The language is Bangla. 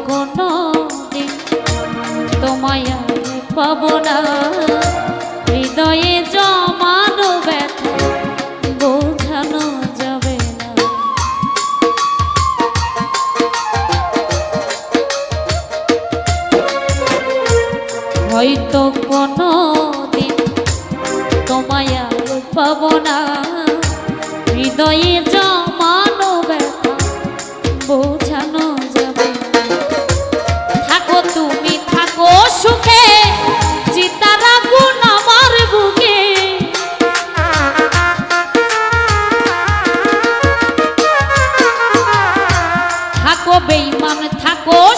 কোনো দিন তোমায় আর পাবো না, হৃদয়ে জমানো ব্যথা বোঝানো যাবে না। হয়তো কোনো দিন তোমায় আর পাবো না, হৃদয়ে